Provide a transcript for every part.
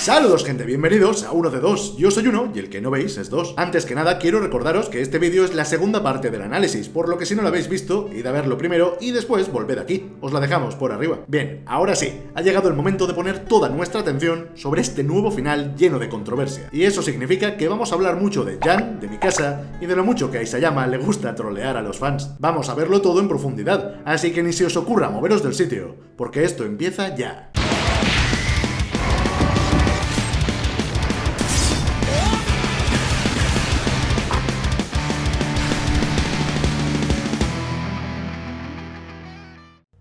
Saludos gente, bienvenidos a Uno de Dos. Yo soy uno y el que no veis es dos. Antes que nada quiero recordaros que este vídeo es la segunda parte del análisis, por lo que si no lo habéis visto, id a verlo primero y después volved aquí. Os la dejamos por arriba. Bien, ahora sí, ha llegado el momento de poner toda nuestra atención sobre este nuevo final lleno de controversia. Y eso significa que vamos a hablar mucho de Jan, de Mikasa y de lo mucho que a Isayama le gusta trolear a los fans. Vamos a verlo todo en profundidad, así que ni se os ocurra moveros del sitio, porque esto empieza ya.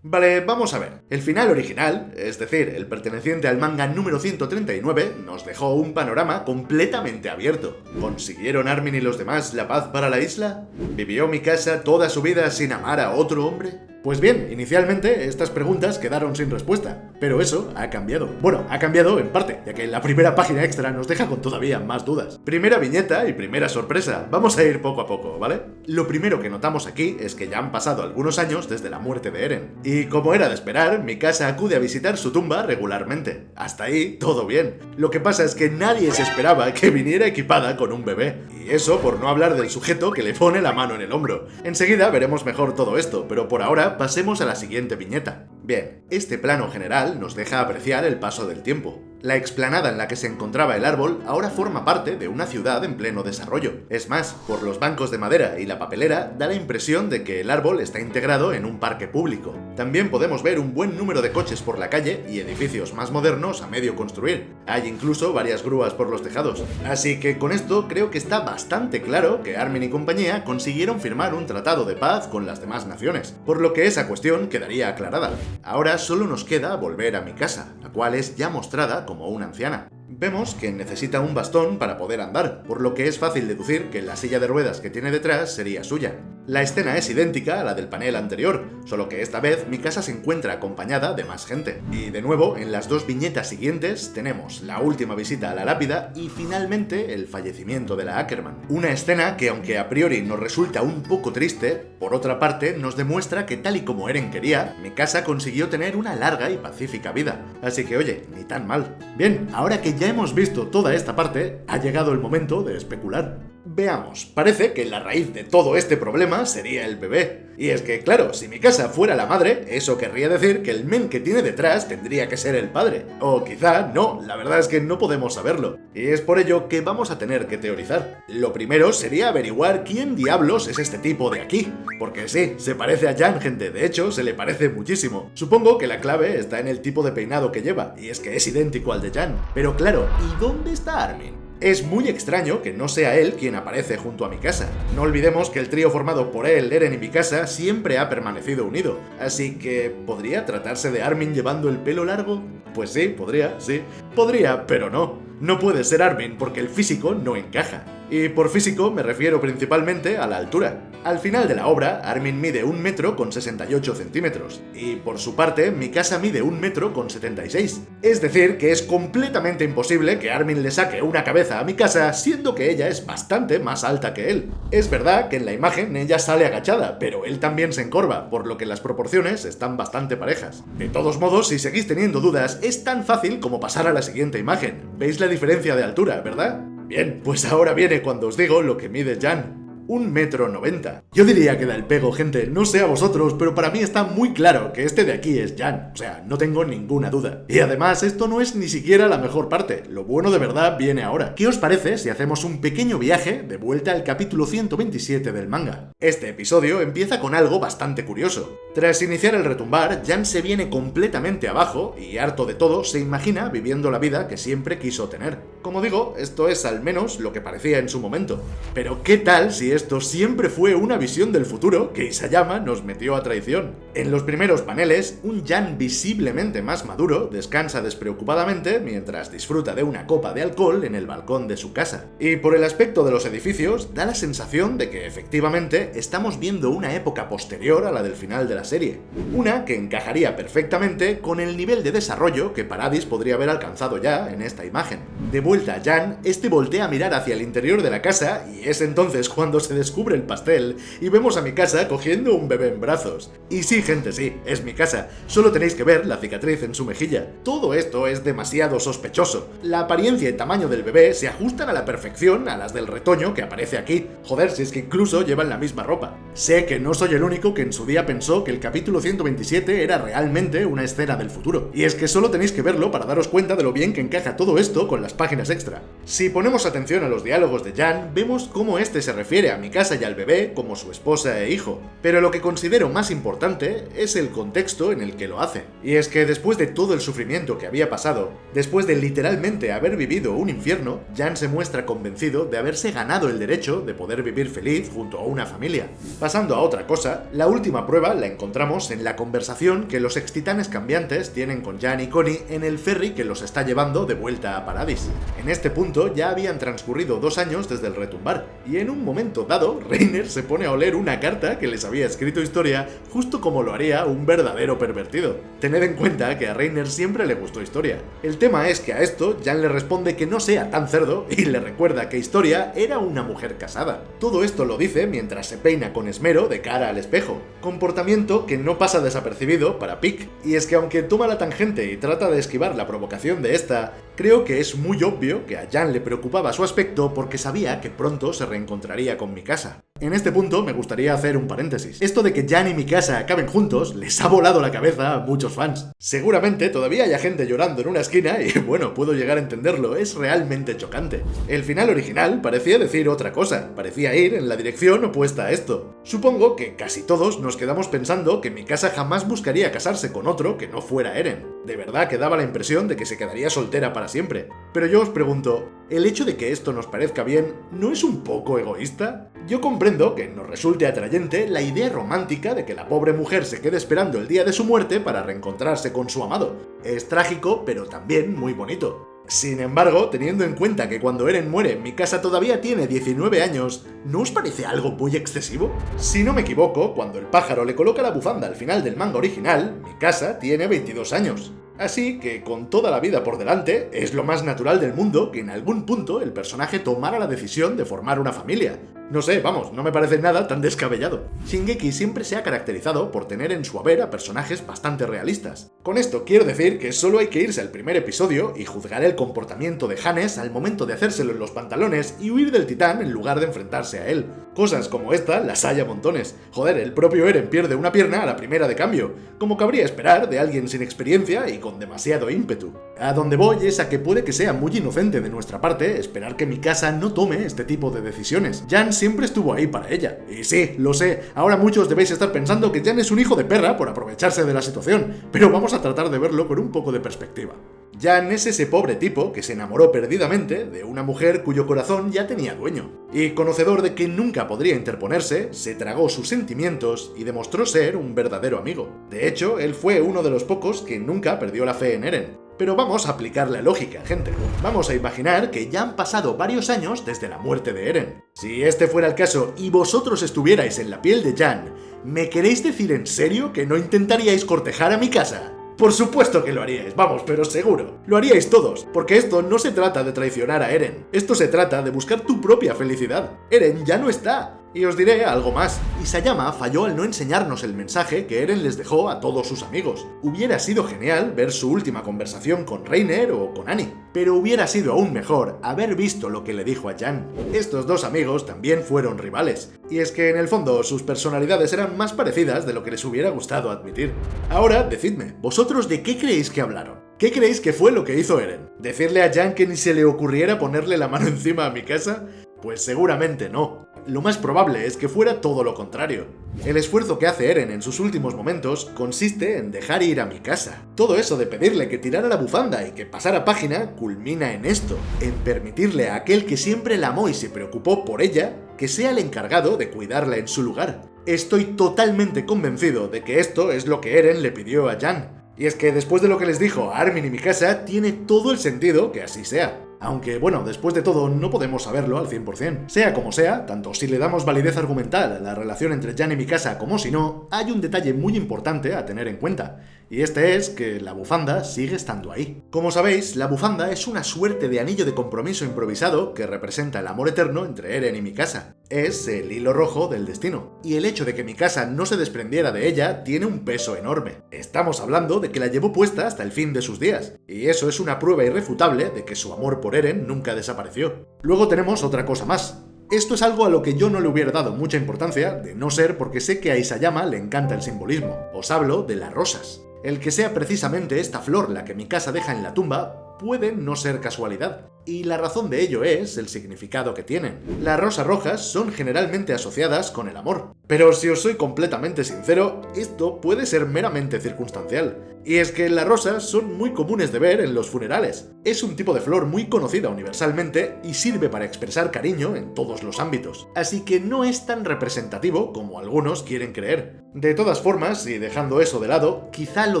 Vale, vamos a ver. El final original, es decir, el perteneciente al manga número 139, nos dejó un panorama completamente abierto. ¿Consiguieron Armin y los demás la paz para la isla? ¿Vivió Mikasa toda su vida sin amar a otro hombre? Pues bien, inicialmente estas preguntas quedaron sin respuesta, pero eso ha cambiado. Bueno, ha cambiado en parte, ya que la primera página extra nos deja con todavía más dudas. Primera viñeta y primera sorpresa, vamos a ir poco a poco, ¿vale? Lo primero que notamos aquí es que ya han pasado algunos años desde la muerte de Eren, y como era de esperar, Mikasa acude a visitar su tumba regularmente. Hasta ahí, todo bien. Lo que pasa es que nadie se esperaba que viniera equipada con un bebé, y eso por no hablar del sujeto que le pone la mano en el hombro. Enseguida veremos mejor todo esto, pero por ahora pasemos a la siguiente viñeta. Bien, este plano general nos deja apreciar el paso del tiempo. La explanada en la que se encontraba el árbol ahora forma parte de una ciudad en pleno desarrollo. Es más, por los bancos de madera y la papelera da la impresión de que el árbol está integrado en un parque público. También podemos ver un buen número de coches por la calle y edificios más modernos a medio construir. Hay incluso varias grúas por los tejados. Así que con esto creo que está bastante claro que Armin y compañía consiguieron firmar un tratado de paz con las demás naciones, por lo que esa cuestión quedaría aclarada. Ahora solo nos queda volver a Mikasa, la cual es ya mostrada como una anciana. Vemos que necesita un bastón para poder andar, por lo que es fácil deducir que la silla de ruedas que tiene detrás sería suya. La escena es idéntica a la del panel anterior, solo que esta vez Mikasa se encuentra acompañada de más gente. Y de nuevo, en las dos viñetas siguientes tenemos la última visita a la lápida y finalmente el fallecimiento de la Ackerman. Una escena que aunque a priori nos resulta un poco triste, por otra parte nos demuestra que tal y como Eren quería, Mikasa consiguió tener una larga y pacífica vida. Así que oye, ni tan mal. Bien, ahora que ya hemos visto toda esta parte, ha llegado el momento de especular. Veamos, parece que la raíz de todo este problema sería el bebé. Y es que, claro, si Mikasa fuera la madre, eso querría decir que el men que tiene detrás tendría que ser el padre. O quizá no, la verdad es que no podemos saberlo. Y es por ello que vamos a tener que teorizar. Lo primero sería averiguar quién diablos es este tipo de aquí. Porque sí, se parece a Jan, gente, de hecho, se le parece muchísimo. Supongo que la clave está en el tipo de peinado que lleva, y es que es idéntico al de Jan. Pero claro, ¿y dónde está Armin? Es muy extraño que no sea él quien aparece junto a Mikasa. No olvidemos que el trío formado por él, Eren y Mikasa siempre ha permanecido unido. Así que, ¿podría tratarse de Armin llevando el pelo largo? Pues sí, podría, sí. Podría, pero no. No puede ser Armin porque el físico no encaja. Y por físico me refiero principalmente a la altura. Al final de la obra, Armin mide 1 metro con 68 centímetros. Y por su parte, Mikasa mide 1 metro con 76. Es decir, que es completamente imposible que Armin le saque una cabeza a Mikasa, siendo que ella es bastante más alta que él. Es verdad que en la imagen ella sale agachada, pero él también se encorva, por lo que las proporciones están bastante parejas. De todos modos, si seguís teniendo dudas, es tan fácil como pasar a la siguiente imagen. ¿Veis la diferencia de altura, verdad? Bien, pues ahora viene cuando os digo lo que mide Jan. 1,90 m. Yo diría que da el pego, gente, no sé a vosotros, pero para mí está muy claro que este de aquí es Jan, o sea, no tengo ninguna duda. Y además, esto no es ni siquiera la mejor parte, lo bueno de verdad viene ahora. ¿Qué os parece si hacemos un pequeño viaje de vuelta al capítulo 127 del manga? Este episodio empieza con algo bastante curioso. Tras iniciar el retumbar, Jan se viene completamente abajo y, harto de todo, se imagina viviendo la vida que siempre quiso tener. Como digo, esto es al menos lo que parecía en su momento. Pero ¿qué tal si esto siempre fue una visión del futuro que Isayama nos metió a traición? En los primeros paneles, un Jan visiblemente más maduro descansa despreocupadamente mientras disfruta de una copa de alcohol en el balcón de su casa. Y por el aspecto de los edificios, da la sensación de que efectivamente estamos viendo una época posterior a la del final de la serie. Una que encajaría perfectamente con el nivel de desarrollo que Paradis podría haber alcanzado ya en esta imagen. De vuelta a Jan, este voltea a mirar hacia el interior de la casa y es entonces cuando se descubre el pastel y vemos a Mikasa cogiendo un bebé en brazos. Y sí, gente, sí, es Mikasa. Solo tenéis que ver la cicatriz en su mejilla. Todo esto es demasiado sospechoso. La apariencia y tamaño del bebé se ajustan a la perfección a las del retoño que aparece aquí. Joder, si es que incluso llevan la misma ropa. Sé que no soy el único que en su día pensó que el capítulo 127 era realmente una escena del futuro. Y es que solo tenéis que verlo para daros cuenta de lo bien que encaja todo esto con las páginas extra. Si ponemos atención a los diálogos de Jan, vemos cómo este se refiere a Mikasa y al bebé como su esposa e hijo. Pero lo que considero más importante es el contexto en el que lo hace. Y es que después de todo el sufrimiento que había pasado, después de literalmente haber vivido un infierno, Jan se muestra convencido de haberse ganado el derecho de poder vivir feliz junto a una familia. Pasando a otra cosa, la última prueba la encontramos en la conversación que los ex-titanes cambiantes tienen con Jan y Connie en el ferry que los está llevando de vuelta a Paradis. En este punto ya habían transcurrido 2 años desde el retumbar, y en un momento dado, Reiner se pone a oler una carta que les había escrito Historia justo como lo haría un verdadero pervertido. Tened en cuenta que a Reiner siempre le gustó Historia. El tema es que a esto Jan le responde que no sea tan cerdo y le recuerda que Historia era una mujer casada. Todo esto lo dice mientras se peina con esmero de cara al espejo. Comportamiento que no pasa desapercibido para Pieck. Y es que aunque toma la tangente y trata de esquivar la provocación de esta, creo que es muy obvio que a Jan le preocupaba su aspecto porque sabía que pronto se reencontraría con Mikasa. En este punto me gustaría hacer un paréntesis. Esto de que Jan y Mikasa acaben juntos les ha volado la cabeza a muchos fans. Seguramente todavía haya gente llorando en una esquina y bueno, puedo llegar a entenderlo, es realmente chocante. El final original parecía decir otra cosa, parecía ir en la dirección opuesta a esto. Supongo que casi todos nos quedamos pensando que Mikasa jamás buscaría casarse con otro que no fuera Eren. De verdad que daba la impresión de que se quedaría soltera para siempre. Pero yo os pregunto, ¿el hecho de que esto nos parezca bien no es un poco egoísta? Yo comprendo que nos resulte atrayente la idea romántica de que la pobre mujer se quede esperando el día de su muerte para reencontrarse con su amado. Es trágico, pero también muy bonito. Sin embargo, teniendo en cuenta que cuando Eren muere Mikasa todavía tiene 19 años, ¿no os parece algo muy excesivo? Si no me equivoco, cuando el pájaro le coloca la bufanda al final del manga original, Mikasa tiene 22 años. Así que, con toda la vida por delante, es lo más natural del mundo que en algún punto el personaje tomara la decisión de formar una familia. No sé, vamos, no me parece nada tan descabellado. Shingeki siempre se ha caracterizado por tener en su haber a personajes bastante realistas. Con esto quiero decir que solo hay que irse al primer episodio y juzgar el comportamiento de Hannes al momento de hacérselo en los pantalones y huir del titán en lugar de enfrentarse a él. Cosas como esta las hay a montones. Joder, el propio Eren pierde una pierna a la primera de cambio, como cabría esperar de alguien sin experiencia y con demasiado ímpetu. A donde voy es a que puede que sea muy inocente de nuestra parte esperar que Mikasa no tome este tipo de decisiones. Jan siempre estuvo ahí para ella. Y sí, lo sé, ahora muchos debéis estar pensando que Jan es un hijo de perra por aprovecharse de la situación, pero vamos a tratar de verlo con un poco de perspectiva. Jan es ese pobre tipo que se enamoró perdidamente de una mujer cuyo corazón ya tenía dueño. Y conocedor de que nunca podría interponerse, se tragó sus sentimientos y demostró ser un verdadero amigo. De hecho, él fue uno de los pocos que nunca perdió la fe en Eren. Pero vamos a aplicar la lógica, gente. Vamos a imaginar que ya han pasado varios años desde la muerte de Eren. Si este fuera el caso y vosotros estuvierais en la piel de Jan, ¿me queréis decir en serio que no intentaríais cortejar a Mikasa? Por supuesto que lo haríais, vamos, pero seguro. Lo haríais todos, porque esto no se trata de traicionar a Eren. Esto se trata de buscar tu propia felicidad. Eren ya no está. Y os diré algo más. Isayama falló al no enseñarnos el mensaje que Eren les dejó a todos sus amigos. Hubiera sido genial ver su última conversación con Reiner o con Annie, pero hubiera sido aún mejor haber visto lo que le dijo a Jan. Estos dos amigos también fueron rivales, y es que en el fondo sus personalidades eran más parecidas de lo que les hubiera gustado admitir. Ahora, decidme, ¿vosotros de qué creéis que hablaron? ¿Qué creéis que fue lo que hizo Eren? ¿Decirle a Jan que ni se le ocurriera ponerle la mano encima a Mikasa? Pues seguramente no. Lo más probable es que fuera todo lo contrario. El esfuerzo que hace Eren en sus últimos momentos consiste en dejar ir a Mikasa. Todo eso de pedirle que tirara la bufanda y que pasara página culmina en esto, en permitirle a aquel que siempre la amó y se preocupó por ella, que sea el encargado de cuidarla en su lugar. Estoy totalmente convencido de que esto es lo que Eren le pidió a Jan. Y es que después de lo que les dijo a Armin y Mikasa, tiene todo el sentido que así sea. Aunque, bueno, después de todo, no podemos saberlo al 100%. Sea como sea, tanto si le damos validez argumental a la relación entre Jan y Mikasa como si no, hay un detalle muy importante a tener en cuenta. y este es que la bufanda sigue estando ahí. Como sabéis, la bufanda es una suerte de anillo de compromiso improvisado que representa el amor eterno entre Eren y Mikasa. Es el hilo rojo del destino, y el hecho de que Mikasa no se desprendiera de ella tiene un peso enorme. Estamos hablando de que la llevó puesta hasta el fin de sus días, y eso es una prueba irrefutable de que su amor por Eren nunca desapareció. Luego tenemos otra cosa más. Esto es algo a lo que yo no le hubiera dado mucha importancia, de no ser porque sé que a Isayama le encanta el simbolismo. Os hablo de las rosas. El que sea precisamente esta flor la que Mikasa deja en la tumba puede no ser casualidad, y la razón de ello es el significado que tienen. Las rosas rojas son generalmente asociadas con el amor, pero si os soy completamente sincero, esto puede ser meramente circunstancial. Y es que las rosas son muy comunes de ver en los funerales. Es un tipo de flor muy conocida universalmente y sirve para expresar cariño en todos los ámbitos. Así que no es tan representativo como algunos quieren creer. De todas formas, y dejando eso de lado, quizá lo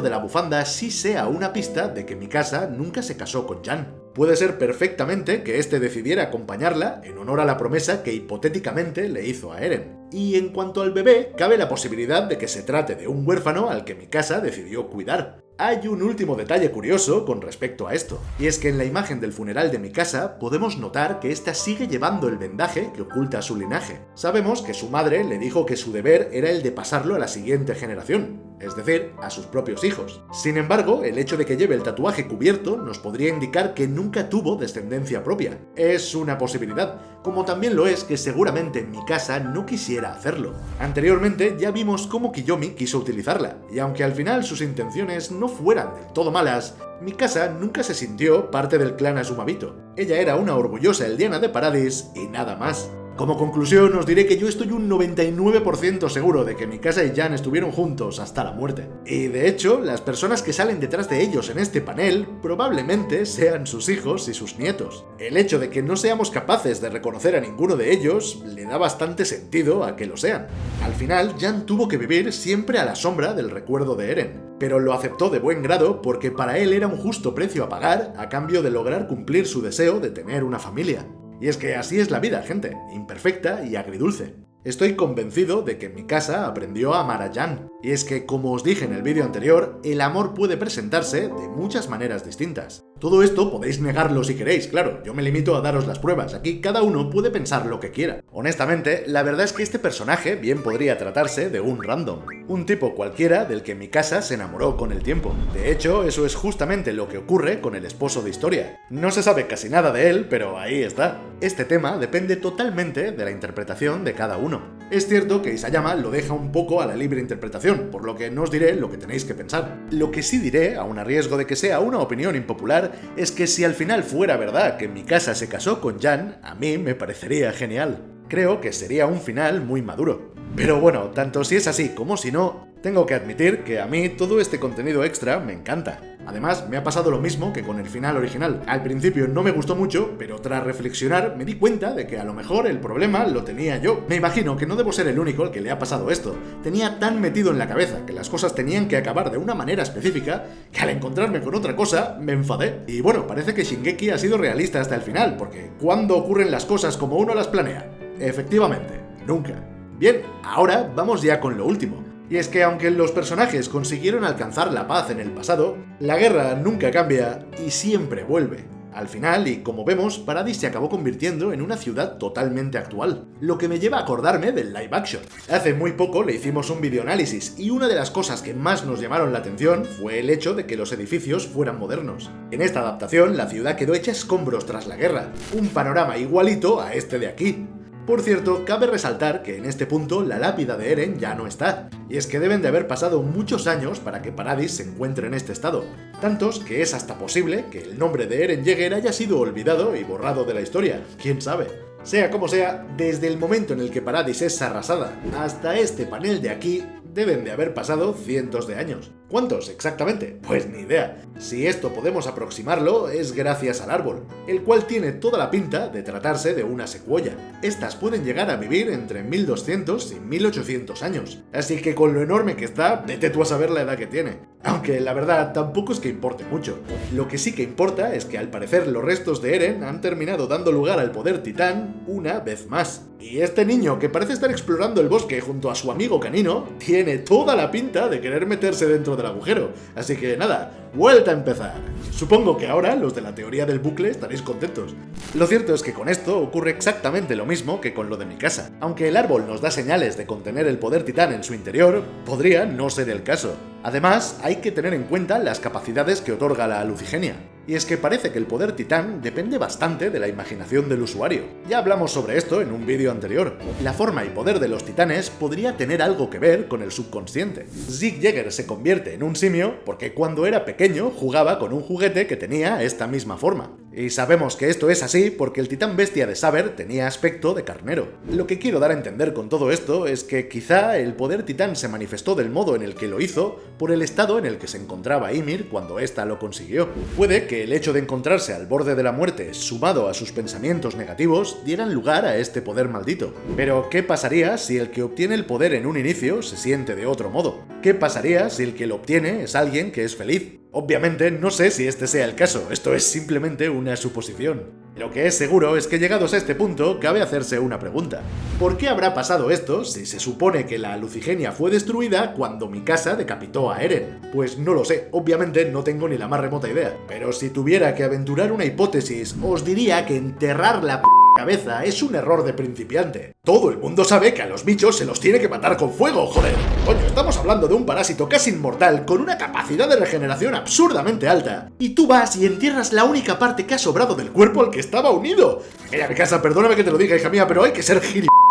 de la bufanda sí sea una pista de que Mikasa nunca se casó con Jan. Puede ser perfectamente que éste decidiera acompañarla en honor a la promesa que hipotéticamente le hizo a Eren. Y en cuanto al bebé, cabe la posibilidad de que se trate de un huérfano al que Mikasa decidió cuidar. Hay un último detalle curioso con respecto a esto, y es que en la imagen del funeral de Mikasa podemos notar que ésta sigue llevando el vendaje que oculta su linaje. Sabemos que su madre le dijo que su deber era el de pasarlo a la siguiente generación, es decir, a sus propios hijos. Sin embargo, el hecho de que lleve el tatuaje cubierto nos podría indicar que nunca tuvo descendencia propia. Es una posibilidad, como también lo es que seguramente Mikasa no quisiera hacerlo. Anteriormente ya vimos cómo Kiyomi quiso utilizarla, y aunque al final sus intenciones no fueran del todo malas, Mikasa nunca se sintió parte del clan Azumabito. Ella era una orgullosa Eldiana de Paradis y nada más. Como conclusión os diré que yo estoy un 99% seguro de que Mikasa y Jan estuvieron juntos hasta la muerte. Y de hecho, las personas que salen detrás de ellos en este panel probablemente sean sus hijos y sus nietos. El hecho de que no seamos capaces de reconocer a ninguno de ellos le da bastante sentido a que lo sean. Al final, Jan tuvo que vivir siempre a la sombra del recuerdo de Eren, pero lo aceptó de buen grado porque para él era un justo precio a pagar a cambio de lograr cumplir su deseo de tener una familia. Y es que así es la vida, gente, imperfecta y agridulce. Estoy convencido de que Mikasa aprendió a amar a Jan, y es que, como os dije en el vídeo anterior, el amor puede presentarse de muchas maneras distintas. Todo esto podéis negarlo si queréis, claro, yo me limito a daros las pruebas, aquí cada uno puede pensar lo que quiera. Honestamente, la verdad es que este personaje bien podría tratarse de un random, un tipo cualquiera del que Mikasa se enamoró con el tiempo. De hecho, eso es justamente lo que ocurre con el esposo de Historia. No se sabe casi nada de él, pero ahí está. Este tema depende totalmente de la interpretación de cada uno. Es cierto que Isayama lo deja un poco a la libre interpretación, por lo que no os diré lo que tenéis que pensar. Lo que sí diré, aun a riesgo de que sea una opinión impopular, es que si al final fuera verdad que Mikasa se casó con Jan, a mí me parecería genial. Creo que sería un final muy maduro. Pero bueno, tanto si es así como si no, tengo que admitir que a mí todo este contenido extra me encanta. Además, me ha pasado lo mismo que con el final original. Al principio no me gustó mucho, pero tras reflexionar me di cuenta de que a lo mejor el problema lo tenía yo. Me imagino que no debo ser el único al que le ha pasado esto. Tenía tan metido en la cabeza que las cosas tenían que acabar de una manera específica que al encontrarme con otra cosa me enfadé. Y bueno, parece que Shingeki ha sido realista hasta el final, porque ¿cuándo ocurren las cosas como uno las planea? Efectivamente, nunca. Bien, ahora vamos ya con lo último. Y es que aunque los personajes consiguieron alcanzar la paz en el pasado, la guerra nunca cambia y siempre vuelve. Al final, y como vemos, Paradis se acabó convirtiendo en una ciudad totalmente actual, lo que me lleva a acordarme del live action. Hace muy poco le hicimos un videoanálisis y una de las cosas que más nos llamaron la atención fue el hecho de que los edificios fueran modernos. En esta adaptación, la ciudad quedó hecha escombros tras la guerra, un panorama igualito a este de aquí. Por cierto, cabe resaltar que en este punto la lápida de Eren ya no está, y es que deben de haber pasado muchos años para que Paradis se encuentre en este estado, tantos que es hasta posible que el nombre de Eren Yeager haya sido olvidado y borrado de la historia, quién sabe. Sea como sea, desde el momento en el que Paradis es arrasada hasta este panel de aquí, deben de haber pasado cientos de años. ¿Cuántos exactamente? Pues ni idea. Si esto podemos aproximarlo, es gracias al árbol, el cual tiene toda la pinta de tratarse de una secuoya. Estas pueden llegar a vivir entre 1200 y 1800 años, así que con lo enorme que está, vete tú a saber la edad que tiene. Aunque la verdad tampoco es que importe mucho. Lo que sí que importa es que al parecer los restos de Eren han terminado dando lugar al poder titán una vez más. Y este niño, que parece estar explorando el bosque junto a su amigo canino, tiene toda la pinta de querer meterse dentro del agujero. Así que nada, vuelta a empezar. Supongo que ahora los de la teoría del bucle estaréis contentos. Lo cierto es que con esto ocurre exactamente lo mismo que con lo de mi casa. Aunque el árbol nos da señales de contener el poder titán en su interior, podría no ser el caso. Además, hay que tener en cuenta las capacidades que otorga la lucigenia. Y es que parece que el poder titán depende bastante de la imaginación del usuario. Ya hablamos sobre esto en un vídeo anterior. La forma y poder de los titanes podría tener algo que ver con el subconsciente. Zig Jagger se convierte en un simio porque cuando era pequeño jugaba con un juguete que tenía esta misma forma. Y sabemos que esto es así porque el titán bestia de Saber tenía aspecto de carnero. Lo que quiero dar a entender con todo esto es que quizá el poder titán se manifestó del modo en el que lo hizo por el estado en el que se encontraba Ymir cuando ésta lo consiguió. Puede que el hecho de encontrarse al borde de la muerte, sumado a sus pensamientos negativos, dieran lugar a este poder maldito. Pero, ¿qué pasaría si el que obtiene el poder en un inicio se siente de otro modo? ¿Qué pasaría si el que lo obtiene es alguien que es feliz? Obviamente no sé si este sea el caso, esto es simplemente una suposición. Lo que es seguro es que llegados a este punto, cabe hacerse una pregunta. ¿Por qué habrá pasado esto si se supone que la lucigenia fue destruida cuando Mikasa decapitó a Eren? Pues no lo sé, obviamente no tengo ni la más remota idea. Pero si tuviera que aventurar una hipótesis, os diría que enterrar la cabeza es un error de principiante. Todo el mundo sabe que a los bichos se los tiene que matar con fuego, joder. Coño, estamos hablando de un parásito casi inmortal con una capacidad de regeneración absurdamente alta. Y tú vas y entierras la única parte que ha sobrado del cuerpo al que estaba unido. Mira, Mikasa, perdóname que te lo diga, hija mía, pero hay que ser gilipollas.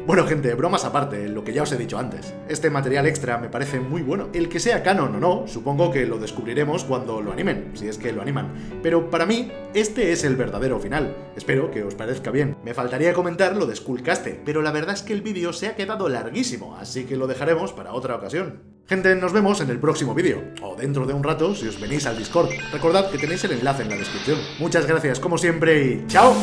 Bueno, gente, bromas aparte, lo que ya os he dicho antes. Este material extra me parece muy bueno. El que sea canon o no, supongo que lo descubriremos cuando lo animen, si es que lo animan. Pero para mí, este es el verdadero final. Espero que os parezca bien. Me faltaría comentar lo de Skullcaste, pero la verdad es que el vídeo se ha quedado larguísimo, así que lo dejaremos para otra ocasión. Gente, nos vemos en el próximo vídeo, o dentro de un rato si os venís al Discord. Recordad que tenéis el enlace en la descripción. Muchas gracias como siempre y ¡chao!